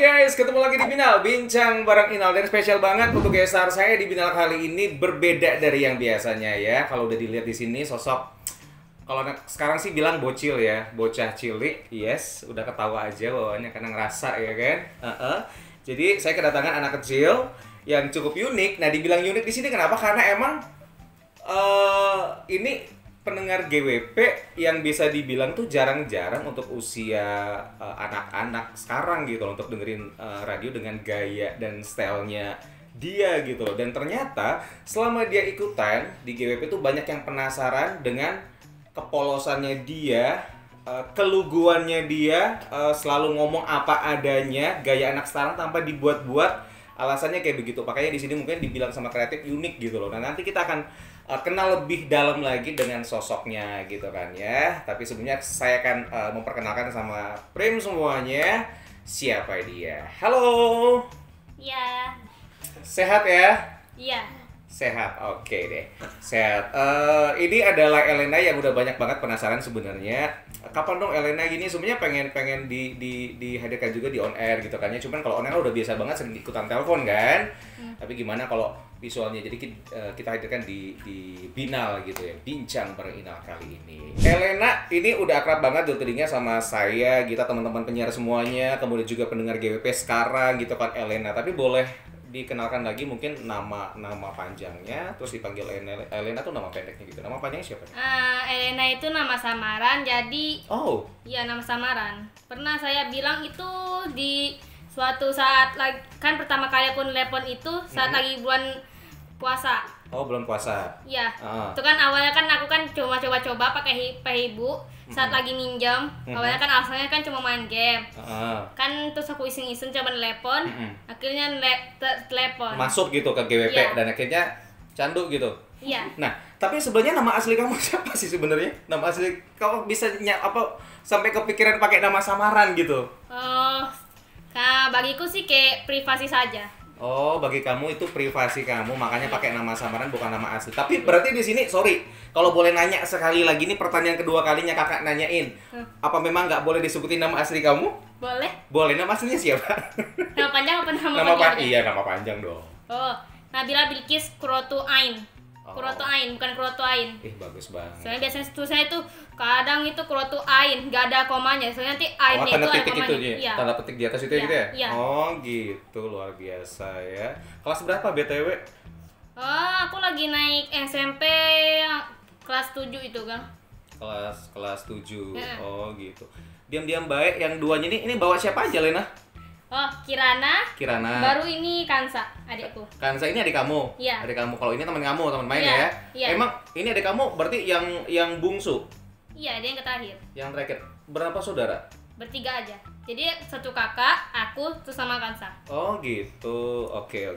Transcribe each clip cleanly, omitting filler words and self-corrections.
Guys, ketemu lagi di Binal, bincang bareng Inal. Dan spesial banget untuk guest star saya di Binal kali ini berbeda dari yang biasanya ya. Kalau udah dilihat di sini sosok, kalau sekarang sih bilang bocil ya, bocah cilik. Yes, udah ketawa aja bawaannya karena ngerasa ya kan. Jadi saya kedatangan anak kecil yang cukup unik. Nah, dibilang unik di sini kenapa? Karena emang ini pendengar GWP yang bisa dibilang tuh jarang-jarang untuk usia anak-anak sekarang gitu loh, untuk dengerin radio dengan gaya dan stylenya dia gitu loh. Dan ternyata selama dia ikutan di GWP tuh banyak yang penasaran dengan kepolosannya dia, keluguannya dia, selalu ngomong apa adanya, gaya anak sekarang tanpa dibuat-buat. Alasannya kayak begitu. Makanya di sini mungkin dibilang sama kreatif unik gitu loh. Nah, nanti kita akan kenal lebih dalam lagi dengan sosoknya gitu kan ya. Tapi sebelumnya saya akan memperkenalkan sama Prim semuanya. Siapa dia? Halo. Iya. Sehat ya? Iya. Sehat, oke deh. Sehat. Ini adalah Elena yang udah banyak banget penasaran sebenarnya. Kapan dong Elena gini? Sebenarnya pengen dihadirkan juga di on air gitu kan ya. Cuman kalau on air udah biasa banget sering ikutan telepon kan. Tapi gimana kalau visualnya? Jadi kita hadirkan di Binal gitu ya. Bincang bareng Inal kali ini. Elena ini udah akrab banget telinga sama saya, kita teman-teman penyiar semuanya, kemudian juga pendengar GWP sekarang gitu kan Elena. Tapi boleh dikenalkan lagi mungkin nama panjangnya, terus dipanggil Elena tuh nama pendeknya gitu. Nama panjangnya siapa? Elena itu nama samaran, jadi iya nama samaran. Pernah saya bilang itu di suatu saat lagi, kan pertama kali aku nelpon itu saat lagi bulan puasa. Oh, bulan puasa. Iya. Itu kan awalnya kan aku kan cuma coba-coba pakai ibu saat lagi minjam. Awalnya kan alasannya kan cuma main game. Kan terus aku iseng-iseng coba telepon. Akhirnya telepon. Masuk gitu ke GWP dan akhirnya candu gitu. Iya. Nah, tapi sebenarnya nama asli kamu siapa sih sebenarnya? Nama asli kamu bisa sampai kepikiran pakai nama samaran gitu? Bagiku sih kayak privasi saja. Oh, bagi kamu itu privasi kamu, makanya pakai nama samaran bukan nama asli. Tapi berarti di sini, sorry, kalau boleh nanya sekali lagi, ini pertanyaan kedua kalinya kakak nanyain. Apa memang nggak boleh disebutin nama asli kamu? Boleh. Boleh, nama aslinya siapa? Nama panjang apa nama panjang? Iya, nama panjang dong. Nabila Bilqis Kurotu Ain. Kurotu Ain, bukan Kurotu Ain. Bagus banget. Soalnya biasanya tulisannya itu kadang itu Kurotu Ain, nggak ada komanya. Soalnya nanti Ain itu ada komanya. Itu, iya. Tanda petik di atas itu ya gitu ya? Iya. Oh gitu, luar biasa ya. Kelas berapa BTW? Aku lagi naik SMP kelas 7 itu kan. Kelas 7. Oh gitu. Diam-diam baik, yang duanya ini bawa siapa aja Lena? Kirana. Baru ini Kansa, adikku. Kansa ini adik kamu? Iya. Adik kamu. Kalau ini teman kamu, teman main ya? Iya. Emang ini adik kamu berarti yang bungsu? Iya, dia yang terakhir. Yang terakhir. Berapa saudara? Bertiga aja. Jadi satu kakak, aku, terus sama Kansa. Oh gitu. Oke.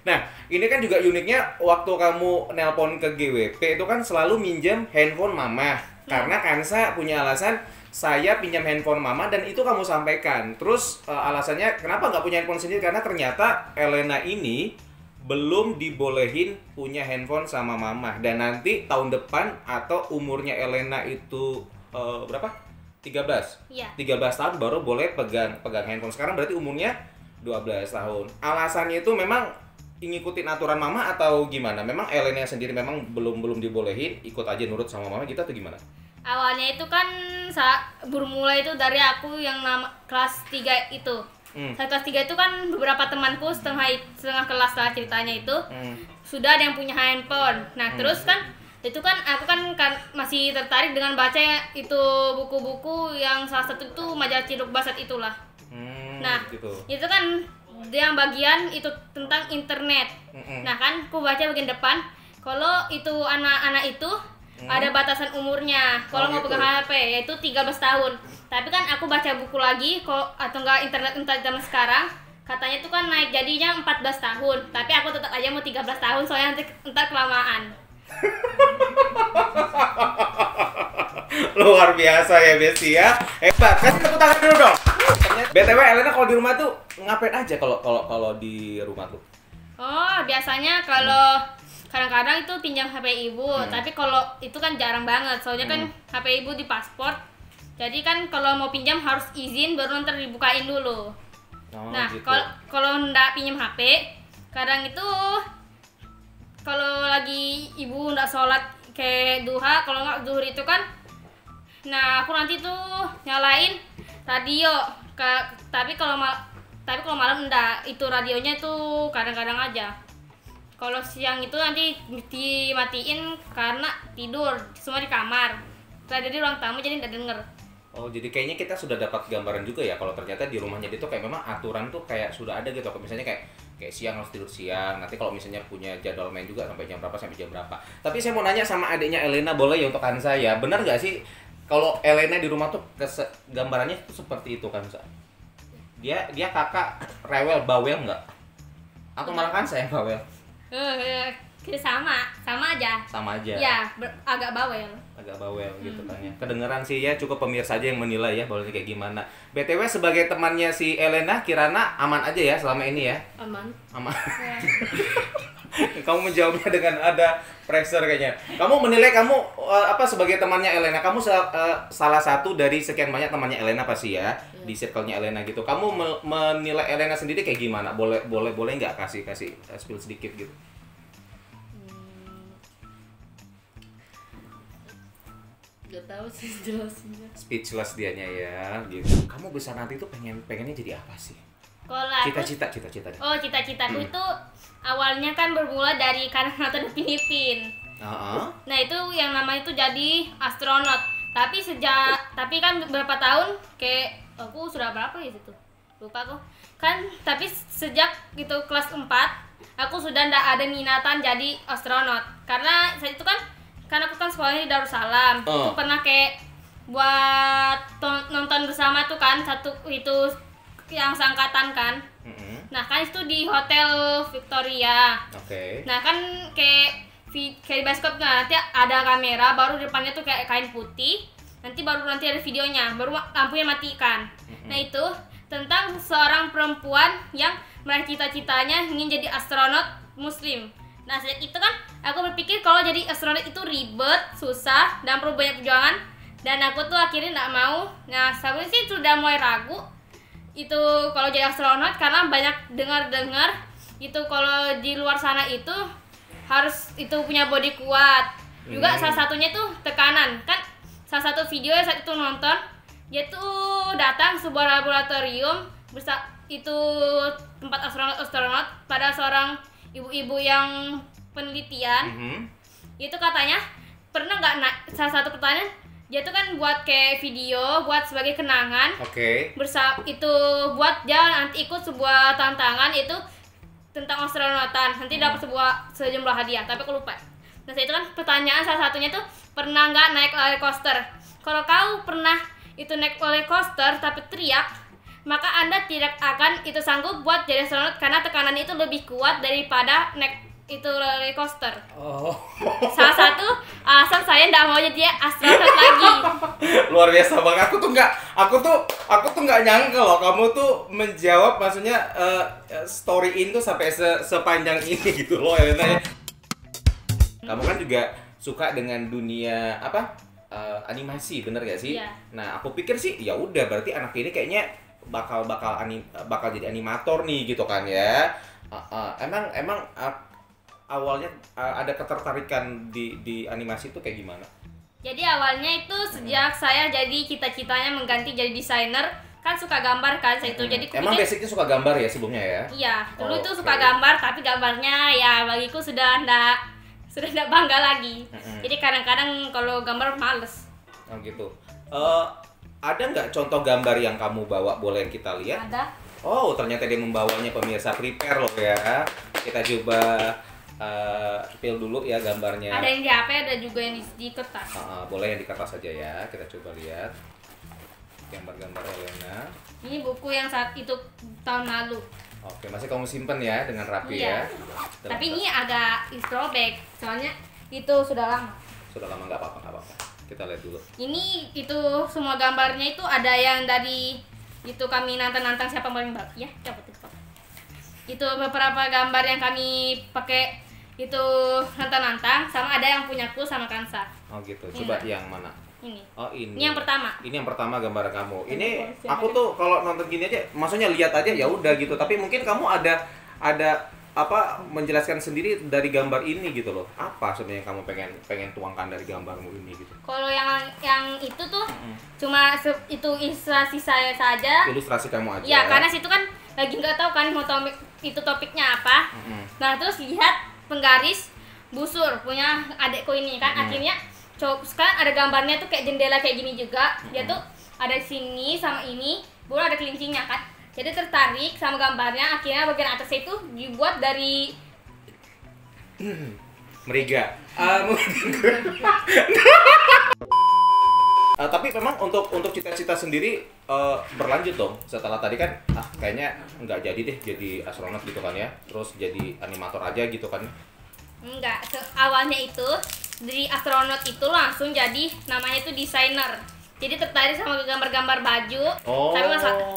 Nah, ini kan juga uniknya waktu kamu nelpon ke GWP itu kan selalu minjem handphone mama. Karena Kansa punya alasan, saya pinjam handphone mama dan itu kamu sampaikan. Terus alasannya kenapa nggak punya handphone sendiri? Karena ternyata Elena ini belum dibolehin punya handphone sama mama. Dan nanti tahun depan atau umurnya Elena itu berapa? 13? Iya. 13 tahun baru boleh pegang handphone. Sekarang berarti umurnya 12 tahun. Alasannya itu memang ngikutin aturan mama atau gimana? Memang Elena sendiri memang belum dibolehin, ikut aja nurut sama mama gitu atau gimana? Awalnya itu kan bermula itu dari aku yang nama kelas 3 itu. Saat kelas 3 itu kan beberapa temanku setengah kelas lah ceritanya itu sudah ada yang punya handphone. Nah, terus kan itu kan aku kan masih tertarik dengan baca itu buku-buku yang salah satu itu majalah Ciduk Basat itulah. Nah, gitu. Itu kan yang bagian itu tentang internet. Nah, kan aku baca bagian depan kalau itu anak-anak itu ada batasan umurnya kalau mau pegang HP yaitu 13 tahun. Tapi kan aku baca buku lagi atau enggak internet zaman sekarang katanya itu kan naik jadinya 14 tahun. Tapi aku tetap aja mau 13 tahun soalnya ntar kelamaan. Luar biasa ya Besti ya. Hebat. Kasih tepuk tangan dulu dong. BTW Elena kalau di rumah tuh ngapain aja kalau di rumah tuh? Biasanya kalau kadang-kadang itu pinjam HP ibu, tapi kalau itu kan jarang banget, soalnya kan HP ibu di paspor. Jadi kan kalau mau pinjam harus izin baru nanti dibukain dulu. Nah, gitu. kalau ndak pinjam HP, kadang itu kalau lagi ibu ndak sholat kayak duha, kalau nggak zuhur itu kan, nah aku nanti tuh nyalain radio. Tapi kalau malam ndak, itu radionya tuh kadang-kadang aja. Kalau siang itu nanti dimatiin karena tidur semua di kamar. Radio di ruang tamu jadi ndak denger. Oh, jadi kayaknya kita sudah dapat gambaran juga ya kalau ternyata di rumahnya dia tuh kayak memang aturan tuh kayak sudah ada gitu. Misalnya kayak siang harus tidur siang. Nanti kalau misalnya punya jadwal main juga sampai jam berapa sampai jam berapa. Tapi saya mau nanya sama adiknya Elena, boleh ya untuk Kansa ya. Benar nggak sih kalau Elena di rumah tuh gambarannya tuh seperti itu Kansa? Dia kakak rewel bawel nggak? Atau malah Kansa yang bawel? Sama aja. Sama aja. Ya, agak bawel. Agak bawel gitu kan ya. Kedengeran sih ya, cukup pemirsa aja yang menilai ya boleh kayak gimana. BTW sebagai temannya si Elena, Kirana aman aja ya selama ini ya? Aman. Ya. Kamu menjawabnya dengan ada pressure kayaknya. Kamu menilai kamu sebagai temannya Elena, kamu salah satu dari sekian banyak temannya Elena pasti ya, di circle-nya Elena gitu. Kamu menilai Elena sendiri kayak gimana? Boleh nggak kasih spill sedikit gitu? Gak tahu sih jelasnya. Speechless dianya ya gitu. Kamu besar nanti tuh pengennya jadi apa sih? Cita-cita. Oh, cita-citaku itu awalnya kan bermula dari karena nonton Filipin. Nah, itu yang namanya itu jadi astronot. Tapi kan beberapa tahun kayak aku sudah berapa ya situ? Lupa aku. Kan tapi sejak gitu kelas 4 aku sudah ndak ada minatan jadi astronot. Karena saat itu kan aku kan sekolahnya di Darussalam. Itu pernah kayak buat nonton bersama tuh kan, satu itu yang seangkatan kan. Nah kan itu di Hotel Victoria. Nah kan kayak di bioskop, nah nanti ada kamera, baru depannya tuh kayak kain putih. Nanti ada videonya, baru lampunya matikan. Nah itu tentang seorang perempuan yang meraih cita-citanya ingin jadi astronot muslim. Nah sejak itu kan aku berpikir kalau jadi astronot itu ribet, susah, dan perlu banyak perjuangan. Dan aku tuh akhirnya nggak mau. Nah sebenarnya sih sudah mulai ragu itu kalau jadi astronot, karena banyak dengar itu kalau di luar sana itu harus itu punya body kuat. Juga salah satunya tuh tekanan. Kan salah satu video yang saat itu nonton, dia tuh datang sebuah laboratorium itu tempat astronot pada seorang ibu-ibu yang penelitian. Itu katanya pernah nggak salah satu pertanyaan, dia tuh kan buat kayak video buat sebagai kenangan. Itu buat dia nanti ikut sebuah tantangan itu tentang astronotan, nanti dapat sejumlah hadiah, tapi aku lupa. Nah itu kan pertanyaan salah satunya tuh, pernah nggak naik roller coaster? Kalau kau pernah itu naik roller coaster tapi teriak, maka Anda tidak akan itu sanggup buat jadi astronot, karena tekanan itu lebih kuat daripada naik itu roller coaster. Salah satu alasan saya nggak mau jadi astronot lagi. Luar biasa banget. Aku tuh nggak nyangka loh kamu tuh menjawab, maksudnya storyin tuh sampai sepanjang ini gitu loh Elena. Kamu kan juga suka dengan dunia animasi, bener gak sih? Iya. Nah aku pikir sih ya udah berarti anak ini kayaknya bakal jadi animator nih gitu kan ya. Emang awalnya ada ketertarikan di animasi itu kayak gimana? Jadi awalnya itu sejak saya jadi cita-citanya mengganti jadi desainer, kan suka gambar kan saya itu. Jadi emang basicnya suka gambar ya sebelumnya ya? Iya, dulu tuh suka gambar, tapi gambarnya ya bagiku sudah ndak bangga lagi. Jadi kadang-kadang kalau gambar males. Oh gitu. Ada nggak contoh gambar yang kamu bawa, boleh kita lihat? Ada. Oh ternyata dia membawanya, pemirsa, prepare loh ya. Kita coba pil dulu ya gambarnya. Ada yang di HP, ada juga yang di kertas. Boleh yang di kertas saja ya. Kita coba lihat gambar-gambar Elena. Ini buku yang saat itu tahun lalu. Oke, masih kamu simpen ya dengan rapi ya. Tapi ini agak throwback, soalnya itu sudah lama. Sudah lama, nggak apa-apa. Kita lihat dulu. Ini itu semua gambarnya itu ada yang dari itu kami nantang siapa paling bagus ya. Coba. Itu beberapa gambar yang kami pakai itu nantang, sama ada yang punyaku sama Kansa. Oh gitu. Coba yang mana? Ini. Oh ini. Ini yang pertama. Ini yang pertama gambar kamu. Ini aku tuh kalau nonton gini aja, maksudnya lihat aja ya udah gitu. Tapi mungkin kamu ada apa menjelaskan sendiri dari gambar ini gitu loh. Apa sebenarnya kamu pengen tuangkan dari gambarmu ini gitu? Kalau yang itu tuh cuma itu ilustrasi saya saja. Ilustrasi kamu aja. Ya, karena situ kan lagi nggak tahu kan mau itu topiknya apa. Nah, terus lihat penggaris busur punya adekku ini kan. Akhirnya sekarang ada gambarnya tuh kayak jendela kayak gini juga. Dia tuh ada sini sama ini, baru ada kelincinya kan. Jadi tertarik sama gambarnya, akhirnya bagian atasnya itu dibuat dari meriga. Tapi memang untuk cita-cita sendiri berlanjut dong. Setelah tadi kan kayaknya nggak jadi deh jadi astronot gitu kan ya. Terus jadi animator aja gitu kan. Enggak, awalnya itu dari astronot itu langsung jadi namanya itu desainer. Jadi tertarik sama gambar-gambar baju.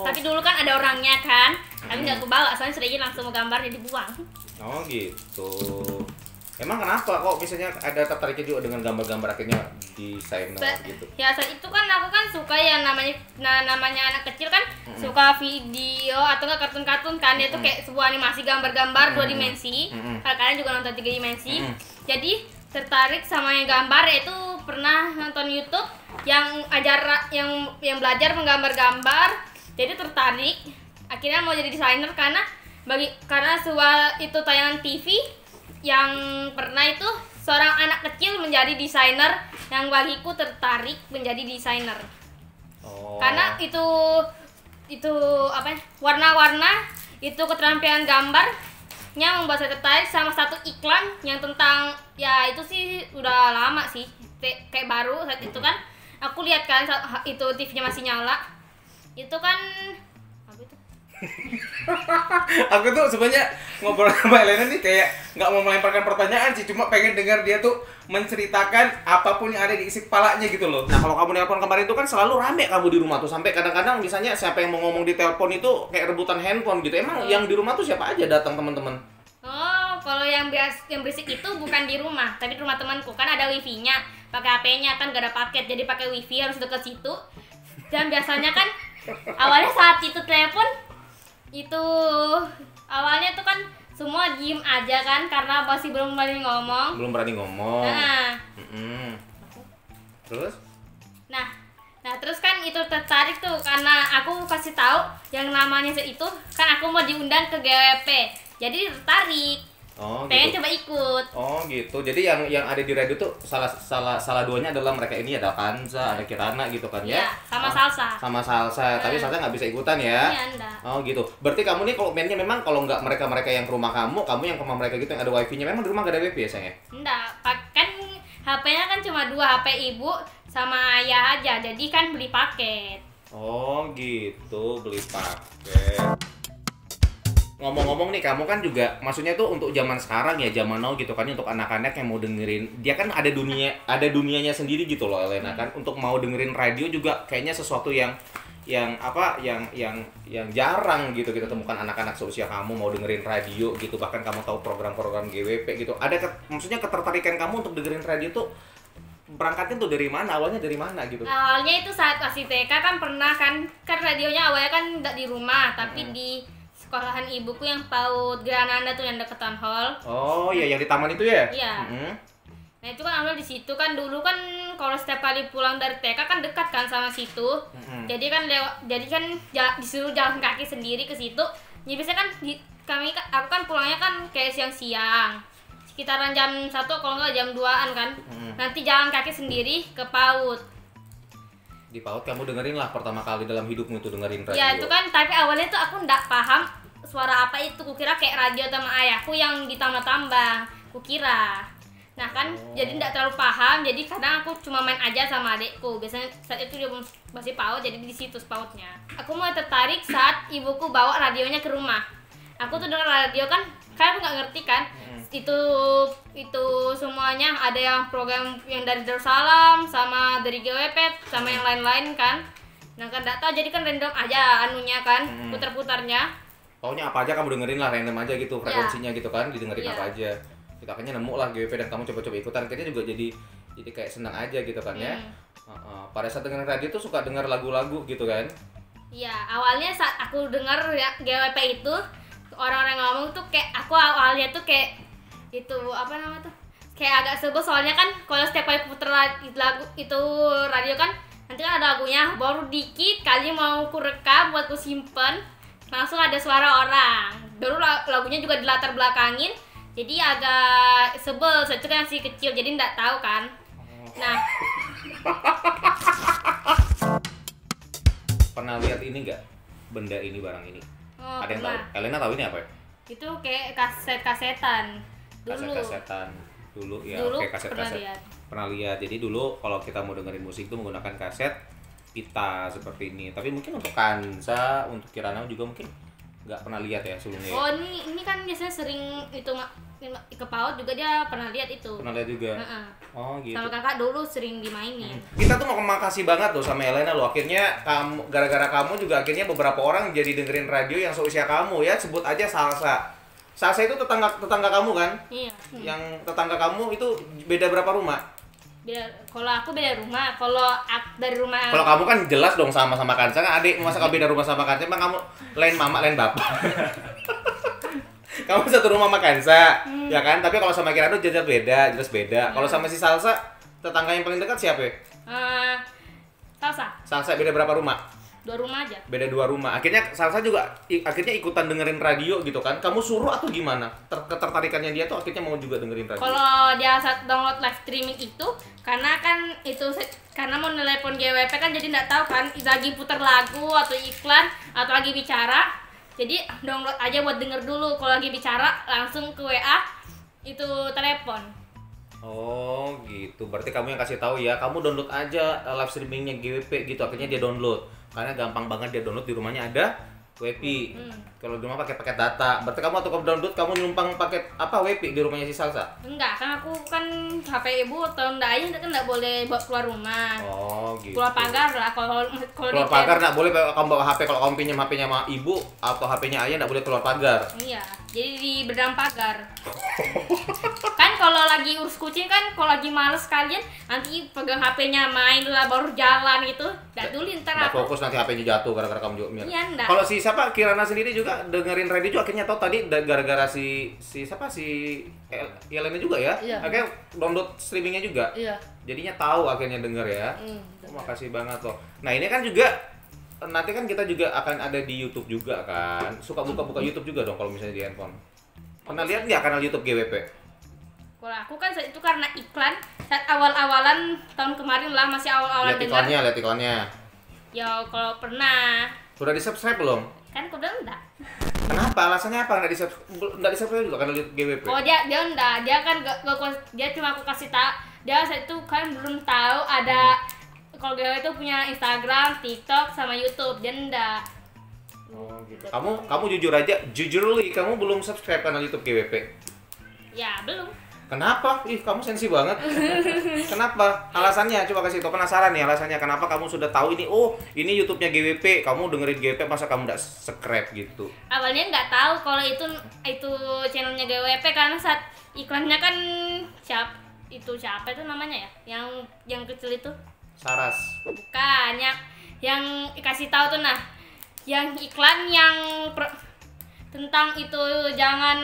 Tapi dulu kan ada orangnya kan. Tapi nggak aku bawa, soalnya sedikit langsung mau gambar jadi buang. Oh gitu. Emang kenapa kok misalnya ada tertariknya juga dengan gambar-gambar akhirnya desainer gitu? Ya saat itu kan aku kan suka ya namanya anak kecil kan suka video atau enggak kartun-kartun kan. Dia tuh kayak sebuah animasi gambar-gambar 2 dimensi. Kalian juga nonton 3 dimensi. Jadi tertarik sama yang gambar, yaitu pernah nonton YouTube yang yang belajar menggambar-gambar. Jadi tertarik, akhirnya mau jadi desainer karena sebuah itu tayangan TV yang pernah itu seorang anak kecil menjadi desainer yang bagiku tertarik menjadi desainer. Karena itu apa warna-warna itu keterampilan gambarnya membuat saya tertarik sama satu iklan yang tentang ya itu sih udah lama sih kayak baru saat itu kan aku lihat kan itu TV-nya masih nyala itu kan apa itu aku tuh sebenarnya ngobrol sama Elena nih kayak nggak mau melemparkan pertanyaan sih, cuma pengen dengar dia tuh menceritakan apapun yang ada di isi kepalanya gitu loh. Nah kalau kamu nelpon kemarin itu kan selalu rame kamu di rumah tuh, sampai kadang-kadang misalnya siapa yang mau ngomong di telepon itu kayak rebutan handphone gitu. Emang yang di rumah tuh siapa aja datang teman-teman? Kalau yang berisik itu bukan di rumah, tapi di rumah temanku kan ada wifi-nya, pakai HP-nya kan gak ada paket, jadi pakai wifi harus deket situ. Dan biasanya kan awalnya saat itu telepon itu awalnya tuh kan semua diem aja kan karena masih belum berani ngomong. Terus terus kan itu tertarik tuh karena aku kasih tahu yang namanya itu kan aku mau diundang ke GWP, jadi tertarik. Pengen gitu. Coba ikut. Gitu. Jadi yang ada di radio tuh salah duanya adalah mereka ini ada Kanza, ada Kirana gitu kan ya? Iya, sama Salsa. Sama Salsa, tapi Salsa nggak bisa ikutan ya? Iya, enggak. Gitu. Berarti kamu nih kalau mainnya memang kalau nggak mereka yang ke rumah kamu yang ke rumah mereka gitu yang ada wifi-nya, memang di rumah nggak ada wifi biasanya? Enggak, kan HP-nya kan cuma 2 HP ibu sama ayah aja, jadi kan beli paket. Gitu, beli paket. Ngomong-ngomong nih, kamu kan juga maksudnya tuh untuk zaman sekarang ya, zaman now gitu kan, untuk anak-anak yang mau dengerin, dia kan ada dunianya sendiri gitu loh Elena kan, untuk mau dengerin radio juga kayaknya sesuatu yang jarang gitu kita temukan anak-anak seusia kamu mau dengerin radio gitu, bahkan kamu tahu program-program GWP gitu. Maksudnya ketertarikan kamu untuk dengerin radio tuh berangkatnya tuh dari mana? Awalnya dari mana gitu? Awalnya itu saat masih TK kan pernah kan radionya awalnya kan enggak di rumah, tapi di sekolahan ibuku yang PAUD Granada tuh yang deket Town Hall. Iya yang di taman itu ya? Iya. Nah itu kan awal di situ kan dulu kan kalau setiap kali pulang dari TK kan dekat kan sama situ. Jadi kan disuruh jalan kaki sendiri ke situ. Jadi biasanya kan aku kan pulangnya kan kayak siang-siang. Sekitaran jam 1 kalau nggak jam 2-an kan. Nanti jalan kaki sendiri ke PAUD. Di PAUD kamu dengerin lah pertama kali dalam hidupmu itu dengerin radio. Ya itu kan, tapi awalnya tuh aku nggak paham suara apa itu, kukira kayak radio sama ayahku yang ditambah-tambah, kukira. Nah kan, jadi nggak terlalu paham, jadi kadang aku cuma main aja sama adekku. Biasanya saat itu dia masih PAUD, jadi di situ PAUDnya. Aku mulai tertarik saat ibuku bawa radionya ke rumah. Aku tuh denger radio kan aku nggak ngerti kan. Itu semuanya ada yang program yang dari Darussalam sama dari GWP sama yang lain-lain kan. Nah kan nggak tahu, jadi kan random aja anunya kan, putar-putarnya. Pokoknya apa aja kamu dengerin lah, random aja gitu frekuensinya gitu kan, didengerin apa aja. Kita akhirnya nemu lah GWP dan kamu coba-coba ikutan, akhirnya juga jadi Jadi kayak senang aja gitu kan ya. Pada saat dengerin radio tuh suka denger lagu-lagu gitu kan? Iya, awalnya saat aku denger ya GWP itu orang-orang ngomong tuh kayak aku awalnya tuh kayak itu apa namanya tuh? Kayak agak sebel soalnya kan kalau setiap kali puter lagu itu radio kan nanti kan ada lagunya, baru dikit kali mau ku rekam buat ku simpen langsung ada suara orang. Baru lagunya juga dilatar belakangin. Jadi agak sebel, saya itu kan masih kecil jadi nggak tahu kan. Nah, pernah lihat ini nggak? Benda ini, barang ini? Ada yang tahu? Elena tahu ini apa ya? Itu kayak kaset-kasetan dulu. Kaset-kasetan dulu ya. Dulu Oke, kaset-kaset. Pernah lihat. Jadi dulu kalau kita mau dengerin musik itu menggunakan kaset pita seperti ini. Tapi mungkin untuk Kansa, untuk Kirana juga mungkin nggak pernah lihat ya sebelumnya. Oh, ini kan biasanya sering itu ke PAUD juga dia pernah lihat itu. Pernah lihat juga. Oh gitu. Sama kakak dulu sering dimainin. Kita tuh mau makasih banget tuh sama Elena loh. Akhirnya kamu, gara-gara kamu juga akhirnya beberapa orang jadi dengerin radio yang seusia kamu ya. Sebut aja Salsa. Salsa itu tetangga kamu kan? Iya. Yang tetangga kamu itu beda berapa rumah? Beda. Kalau aku beda rumah. Kalau dari rumah. Kalau kamu kan jelas dong sama Kansa kan adik. Masa kamu beda rumah sama Kansa? Emang kamu lain mama lain bapak? Kamu satu rumah sama Kansa, ya kan? Tapi kalau sama Kirana jelas beda. Kalau sama si Salsa, tetangga yang paling dekat siapa ya? Salsa. Salsa beda berapa rumah? 2 rumah aja. Beda 2 rumah. Akhirnya Salsa juga akhirnya ikutan dengerin radio gitu kan? Kamu suruh atau gimana? Ketertarikannya dia tuh akhirnya mau juga dengerin radio. Kalau dia saat download live streaming itu, karena mau nelpon GWP kan jadi nggak tahu kan lagi putar lagu atau iklan atau lagi bicara. Jadi download aja buat denger dulu. Kalau lagi bicara langsung ke WA itu telepon. Oh gitu. Berarti kamu yang kasih tahu ya. Kamu download aja live streamingnya GWP gitu. Akhirnya dia download. Karena gampang banget dia download, di rumahnya ada WiFi. Kalau di rumah pakai paket data. Berarti kamu atau kamu download kamu numpang paket apa WiFi di rumahnya si Salsa? Enggak, kan aku kan HP ibu tahun aja kan nggak boleh bawa keluar rumah. Oh gitu. Keluar pagar lah kalau keluar pagar nggak boleh kamu bawa HP. Kalau kamu pinjam HP-nya sama ibu atau HP-nya ayah nggak boleh keluar pagar. Iya, jadi di berdam pagar. Kan kalau lagi urus kucing kan kalau lagi males kalian nanti pegang HP-nya main lah baru jalan gitu. Nggak dulu ntar nggak aku. fokus nanti HP-nya jatuh gara-gara kamu juga. Iya, enggak. Kalau si siapa Kirana sendiri juga dengerin radio juga akhirnya tahu tadi gara-gara si Elena juga ya. Iya. Akhirnya download streamingnya juga. Iya. Jadinya tahu akhirnya denger ya. Makasih banget loh. Nah ini kan juga nanti kan kita juga akan ada di YouTube juga kan. Suka buka-buka YouTube juga dong kalau misalnya di handphone. Pernah lihat nggak kanal YouTube GWP? Kalau aku kan itu karena iklan saat awal-awalan tahun kemarin lah masih awal-awalan Lihat iklannya. Ya kalau pernah. Udah di-subscribe belum? Kan aku udah enggak. Kenapa? Alasannya apa nggak di-subscribe juga kanal YouTube GWP? Oh dia enggak, dia kan dia cuma aku kasih tahu. Dia saat itu kan belum tahu ada kalau GWP itu punya Instagram, TikTok sama YouTube. Dia enggak. Oh gitu. Kamu jujur aja, kamu belum subscribe kanal YouTube GWP? Ya, belum. Kenapa? Ih, kamu sensi banget. Kenapa? Alasannya coba kasih tau, penasaran nih alasannya kenapa kamu sudah tahu ini. Oh, ini YouTube-nya GWP. Kamu dengerin GWP masa kamu nggak subscribe gitu? Awalnya nggak tahu kalau itu channelnya GWP karena saat iklannya kan siapa itu namanya ya? Yang kecil itu? Saras. Bukan, yang kasih tahu tuh yang iklan yang tentang itu jangan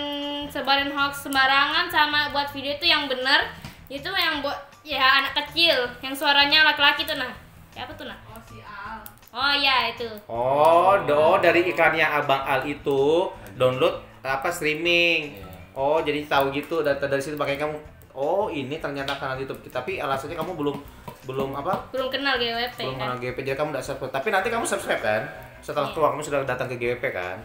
sebarin hoax sembarangan sama buat video itu yang bener itu yang buat ya anak kecil yang suaranya laki-laki tuh siapa tuh Oh, si Al. oh ya itu dari iklannya Abang Al itu download streaming. Oh jadi tahu gitu dari situ makanya kamu ini ternyata kanal YouTube tapi alasannya kamu belum kenal GWP belum kan? kenal GWP jadi kamu nggak subscribe tapi nanti kamu subscribe kan setelah keluar kamu sudah datang ke GWP kan.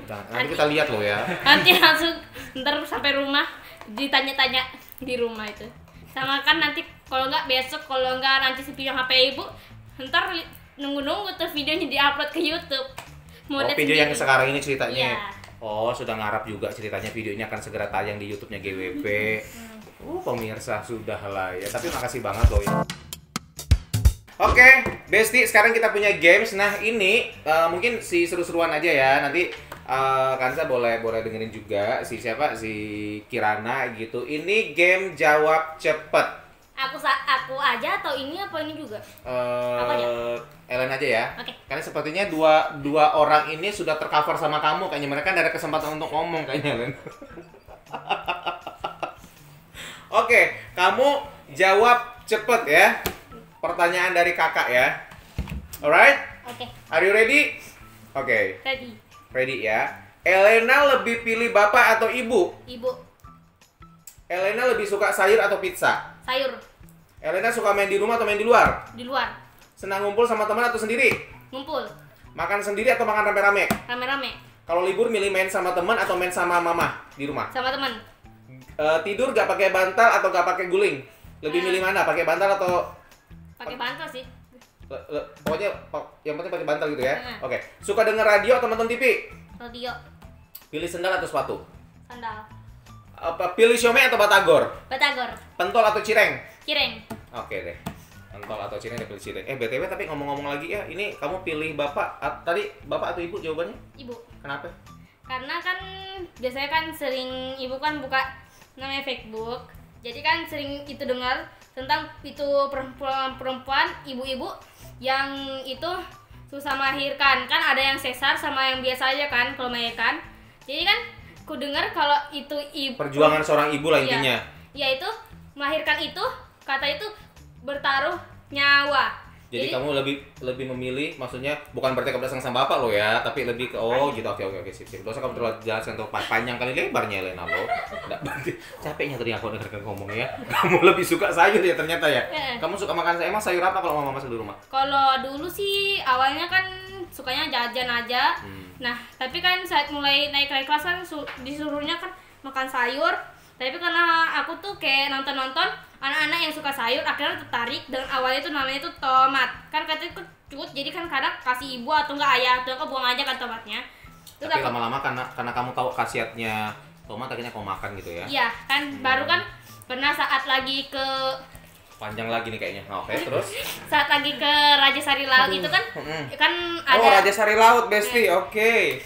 Nanti kita lihat loh ya. Nanti langsung ntar sampai rumah ditanya-tanya di rumah itu. Sama kan nanti kalau nggak besok, kalau nggak nanti si video HP ibu, ntar nunggu-nunggu tuh videonya diupload ke YouTube. Video yang sekarang ini ceritanya. Iya. Oh, sudah ngarap juga ceritanya video ini akan segera tayang di YouTube-nya GWP. Pemirsa sudah lah ya. Tapi makasih banget loh ya. Oke, Besti, sekarang kita punya games. Nah, ini mungkin si seru-seruan aja ya. Nanti Kansa boleh dengerin juga si Kirana gitu. Ini game jawab cepet. aku aja atau ini apa ini juga? Apa aja? Ellen aja ya. Oke. Karena sepertinya dua orang ini sudah tercover sama kamu kayaknya, mereka nggak ada kesempatan untuk ngomong kayaknya, Ellen. Oke, kamu jawab cepet ya. Pertanyaan dari kakak ya. Alright? Oke. Are you ready? Oke. Ready. Ready ya. Elena lebih pilih bapak atau ibu? Ibu. Elena lebih suka sayur atau pizza? Sayur. Elena suka main di rumah atau main di luar? Di luar. Senang ngumpul sama teman atau sendiri? Ngumpul. Makan sendiri atau makan rame-rame? Rame-rame. Kalau libur milih main sama teman atau main sama mama di rumah? Sama teman. Tidur gak pakai bantal atau gak pakai guling? Lebih milih mana? Pakai bantal atau Pakai bantal sih. pokoknya yang penting pakai bantal gitu ya? Oke. Suka denger radio atau nonton TV? Radio. Pilih sendal atau sepatu? Sandal. Pilih siomay atau batagor? Batagor. Pentol atau cireng? Cireng. Oke deh. Pentol atau cireng pilih cireng. BTW tapi ngomong-ngomong lagi ya, ini kamu pilih bapak tadi bapak atau ibu jawabannya? Ibu. Kenapa? Karena kan biasanya kan sering ibu kan buka namanya Facebook. Jadi kan sering itu dengar tentang itu perempuan ibu-ibu yang itu susah melahirkan. Kan ada yang sesar sama yang biasa aja kan kalau melahirkan. Jadi kan ku dengar kalau itu ibu Perjuangan seorang ibu lah intinya. Iya, itu melahirkan itu kata itu bertaruh nyawa. Jadi kamu lebih memilih, maksudnya bukan berarti kamu datang sama bapak lo ya, tapi lebih ke gitu. Oke sip. Dosa kamu terlalu jelaskan tuh panjang kali lebarnya Elena lo. Enggak capeknya tadi aku dengarkan ngomongnya. Kamu lebih suka sayur ya ternyata ya. Kamu suka makan emang sayur apa kalau mama masak di rumah? Kalau dulu sih awalnya kan sukanya jajan aja. Nah, tapi kan saat mulai naik kelas kan disuruhnya kan makan sayur. Tapi karena aku tuh kayak nonton anak-anak yang suka sayur, akhirnya tertarik dengan awalnya itu namanya itu tomat. Kan katanya kecut, jadi kan kadang kasih ibu atau enggak ayah, atau enggak buang aja kan tomatnya. Terus tapi lama-lama karena kamu tahu khasiatnya tomat, akhirnya kamu makan gitu ya? Iya, kan baru kan pernah saat lagi ke panjang lagi nih kayaknya. Oke, terus saat lagi ke Raja Sari Laut itu kan kan ada Raja Sari Laut, Besti. Oke.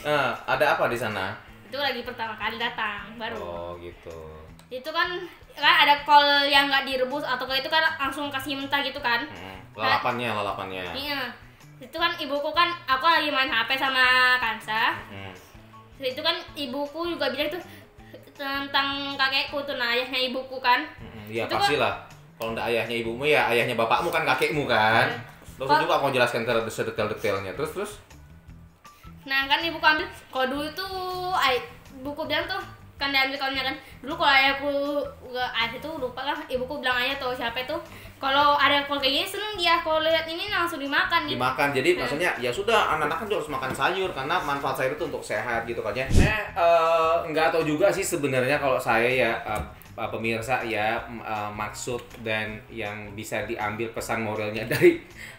Ada apa di sana? Itu lagi pertama kali datang baru. Oh, gitu. Itu kan ada kol yang nggak direbus atau kalau itu kan langsung kasih mentah gitu kan. Lalapannya. Iya. Itu kan ibuku kan aku lagi main HP sama Kansa. Itu kan ibuku juga bilang tuh tentang kakekku tuh, nah ayahnya ibuku kan. Iya pastilah. Kalau ndak ayahnya ibumu ya ayahnya bapakmu kan, kakekmu kan. Terus juga aku jelaskan sedetail-detailnya. Terus. Nah kan ibuku ambil kalau dulu tuh ibuku bilang tuh kan diambil kolnya kan. Dulu kalau ayah itu lupa lah, ibuku bilang ayah tuh siapa itu kalau ada kol kayak gini seneng dia, kalau lihat ini langsung dimakan nih. Dimakan, jadi maksudnya ya sudah anak-anak kan juga harus makan sayur karena manfaat sayur itu untuk sehat gitu kan ya. Nggak tahu juga sih sebenarnya kalau saya ya pemirsa ya maksud dan yang bisa diambil pesan moralnya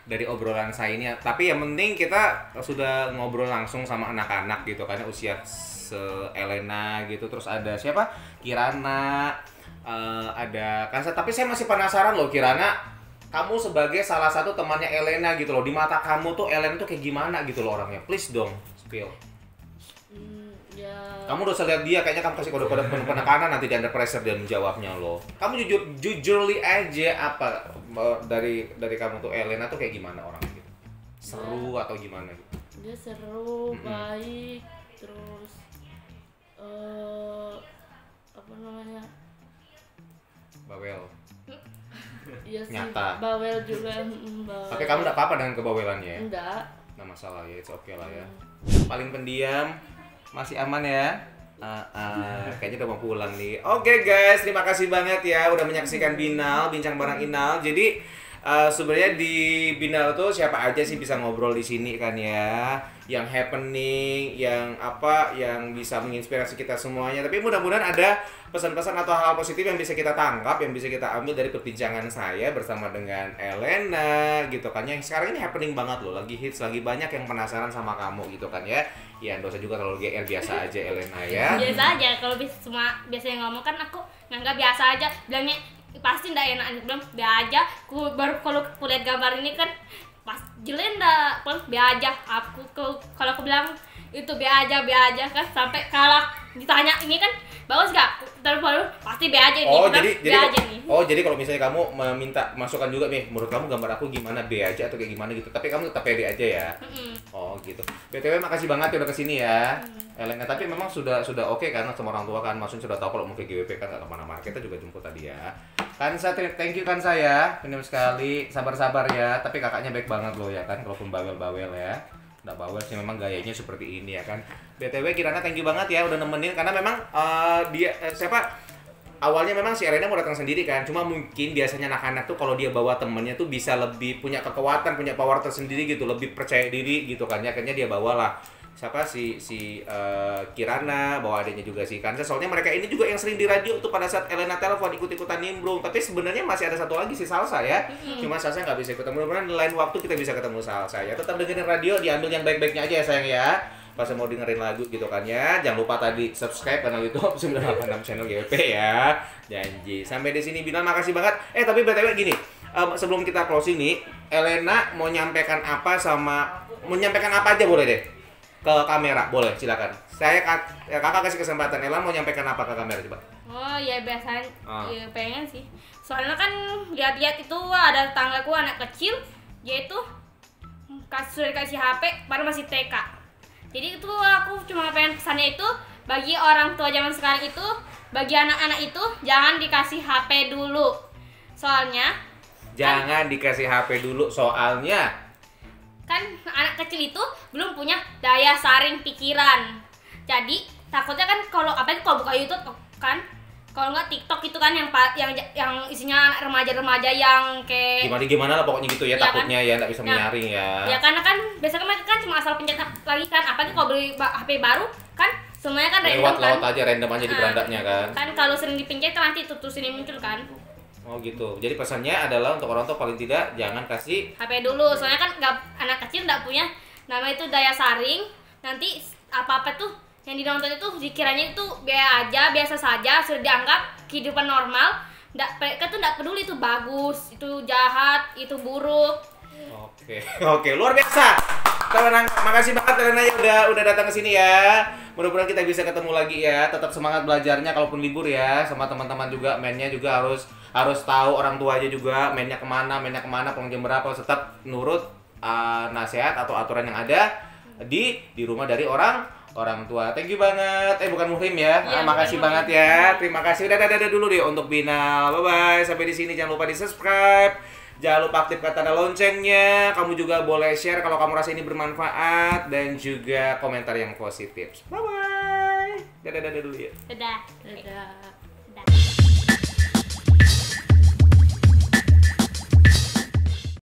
dari obrolan saya ini. Tapi yang penting kita sudah ngobrol langsung sama anak-anak gitu karena usia Elena gitu, terus ada siapa? Kirana, ada Kansa. Tapi saya masih penasaran loh Kirana, kamu sebagai salah satu temannya Elena gitu loh, di mata kamu tuh Elena tuh kayak gimana gitu loh orangnya? Please dong, spill. Kamu udah lihat dia, kayaknya kamu kasih kode-kode penekanan nanti di under pressure dan menjawabnya loh. Kamu jujurly aja apa dari kamu tuh Elena tuh kayak gimana orangnya gitu? Seru atau gimana gitu? Dia seru, baik, terus apa namanya? Bawel. Iya sih, Nyata. bawel juga. Bawel. Tapi kamu enggak apa-apa dengan kebawelannya ya? Enggak. Nggak masalah ya, it's okay lah ya. Paling pendiam, masih aman ya? Kayaknya udah mau pulang nih. Oke guys, terima kasih banget ya udah menyaksikan Binal, Bincang Bareng Inal. Jadi sebenarnya di Binal tuh siapa aja sih bisa ngobrol di sini kan ya, yang happening, yang bisa menginspirasi kita semuanya. Tapi mudah-mudahan ada pesan-pesan atau hal positif yang bisa kita tangkap, yang bisa kita ambil dari perbincangan saya bersama dengan Elena gitu kan. Yang sekarang ini happening banget loh, lagi hits, lagi banyak yang penasaran sama kamu gitu kan ya. Ya dosa juga terlalu GR, biasa aja Elena ya. Biasa aja, kalau biasanya ngomong kan aku nganggap biasa aja, bilangnya pasti ndak enak, bilang biasa aja. Baru kalau aku lihat gambar ini kan pas jelenda, biasa aja. Kalau aku bilang itu biasa aja kan, sampai kalau ditanya ini kan bagus gak, terus baru pasti biasa aja nih. Oh jadi Oh, jadi kalau misalnya kamu meminta masukan juga nih, menurut kamu gambar aku gimana, B aja atau kayak gimana gitu. Tapi kamu tetap pede aja ya. Oh, gitu. BTW makasih banget ya udah kesini ya. Elena, tapi memang sudah oke kan sama orang tua kan, maksudnya sudah tahu kalau mau ke GWP kan nggak kemana-mana. Kita juga jemput tadi ya. Kansa, thank you Kansa ya. Pinjam sekali, sabar-sabar ya. Tapi kakaknya baik banget loh ya kan, kalaupun bawel-bawel ya. Nggak bawel sih, memang gayanya seperti ini ya kan. BTW Kirana thank you banget ya udah nemenin, karena memang awalnya memang si Elena mau datang sendiri kan, cuma mungkin biasanya anak-anak tuh kalau dia bawa temennya tuh bisa lebih punya kekuatan, punya power tersendiri gitu, lebih percaya diri gitu kan ya. Akhirnya dia bawalah si Kirana, bawa adiknya juga si Kansa. Soalnya mereka ini juga yang sering di radio tuh pada saat Elena telepon ikut-ikutan nimbrung. Tapi sebenarnya masih ada satu lagi si Salsa ya. Cuma Salsa nggak bisa ikutan. Mudah-mudahan di lain waktu kita bisa ketemu Salsa ya. Tetap dengerin radio, diambil yang baik-baiknya aja ya sayang ya. Pas mau dengerin lagu gitu kan ya. Jangan lupa tadi subscribe kanal YouTube 986 channel GWP ya. Janji. Sampai di sini Binal, makasih banget. Tapi BTW gini, sebelum kita closing nih, Elena mau menyampaikan apa aja boleh deh. Ke kamera, boleh silakan. Kakak kasih kesempatan. Ella mau menyampaikan apa ke kamera coba? Oh ya biasanya ya pengen sih. Soalnya kan lihat-lihat itu ada tetanggaku anak kecil, dia itu sudah dikasih HP baru masih TK. Jadi itu aku cuma pengen pesannya itu bagi orang tua zaman sekarang itu, bagi anak-anak itu jangan dikasih HP dulu. Soalnya dikasih HP dulu soalnya kan anak kecil itu belum punya daya saring pikiran. Jadi takutnya kan kalau buka YouTube kan, kalau nggak TikTok itu kan yang isinya remaja-remaja yang kayak gimana lah pokoknya gitu ya, takutnya kan? Ya nggak bisa menyaring ya. Ya karena kan biasanya mereka kan cuma asal pencet lagi kan, apalagi kalau beli HP baru kan semuanya kan random kan. Lewat aja random aja di berandanya kan. Kan kalau sering dipencet kan nanti terus ini muncul kan. Oh gitu. Jadi pesannya adalah untuk orang tua paling tidak jangan kasih HP dulu. Soalnya kan anak kecil nggak punya nama itu daya saring. Nanti apa-apa tuh yang ditonton itu dikiranya itu biasa saja, sudah dianggap kehidupan normal. Mereka tuh nggak peduli itu bagus, itu jahat, itu buruk. Oke, luar biasa. Makasih banget Elena ya udah datang ke sini ya. Mudah-mudahan kita bisa ketemu lagi ya. Tetap semangat belajarnya kalaupun libur ya. Sama teman-teman juga, mainnya juga harus tahu, orang tua aja juga mainnya kemana, pulang jam berapa. Tetap nurut nasihat atau aturan yang ada di rumah dari orang tua. Thank you banget. Bukan Muhrim ya. Makasih banget ya. Terima kasih. Udah dulu deh untuk Binal. Bye bye. Sampai di sini, jangan lupa di-subscribe. Jangan lupa aktifkan tanda loncengnya. Kamu juga boleh share kalau kamu rasa ini bermanfaat dan juga komentar yang positif. Bye bye. Dadah dulu ya. Dadah.